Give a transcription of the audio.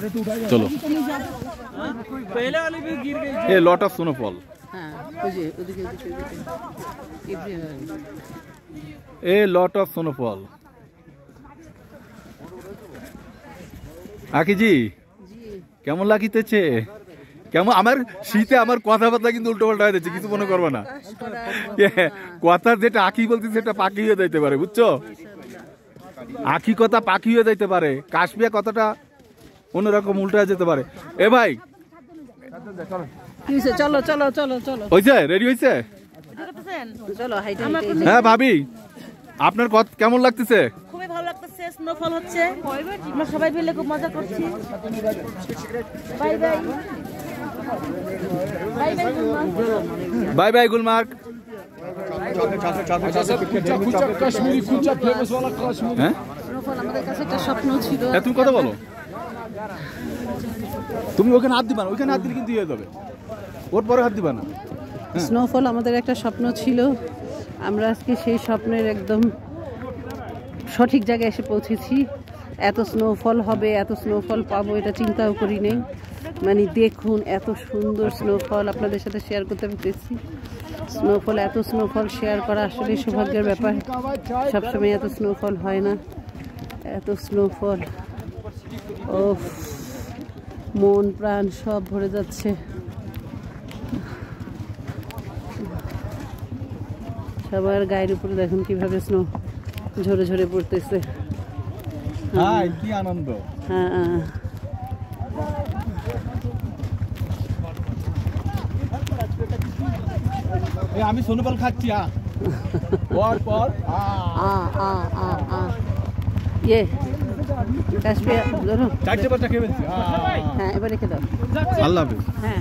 चलो ये lot of snowfall a lot of snowfall आकी जी কেমন লাগিতেছে কেমন আমার শীতে আমার কথাবার্তা কিন্তু উল্টো পাল্টা হয়ে যাচ্ছে কিছু মনে করবে না কথা যেটা আঁকি বলতেছে সেটা পাখি হয়ে যাইতে পারে বুঝছো আঁকি কথা পাখি হয়ে যাইতে পারে কাশপিয়া কথাটা অন্যরকম উল্টা হয়ে যেতে পারে এ ভাই চলো চলো চলো চলো হয়েছে রেডি হয়েছে চলো হ্যাঁ ভাবি আপনার কেমন লাগতেছে খুবই ভালো লাগতেছে স্নোফল হচ্ছে আমরা সবাই মিলে খুব মজা করছি bye bye bye bye Gulmarg Kashmiri kulcha famous वाला कश्मीरी স্নোফল আমাদের কাছে একটা স্বপ্ন ছিল তুমি কথা বলো তুমি ওখানে হাত দিবা না ওখানে হাত দিলে কিন্তু ইয়ে যাবে ওর পরে হাত দিবা না স্নোফল আমাদের একটা স্বপ্ন ছিল আমরা আজকে সেই স্বপ্নের একদম সঠিক জায়গায় এসে পৌঁছেছি এত স্নোফল হবে এত স্নোফল পাবো এটা চিন্তাও করি নাই মানে দেখুন এত সুন্দর স্নোফল আপনাদের সাথে শেয়ার করতে পেরেছি স্নোফল এত স্নোফল শেয়ার করা আসলে সৌভাগ্যের ব্যাপার সবসময় এত স্নোফল হয় না এত স্নোফল ও মন প্রাণ সব ভরে যাচ্ছে সবার গায়ের উপরে দেখুন কিভাবে স্নো ঝরে ঝরে পড়তেছে কি আনন্দ হ্যাঁ আমি স্নোফল খাচ্ছি ইয়ে কাশ্মীর ধরো চারটে বাচ্চা খেয়ে ফেলছি হ্যাঁ এবার রেখে দাও আল্লাহ হাফেজ হ্যাঁ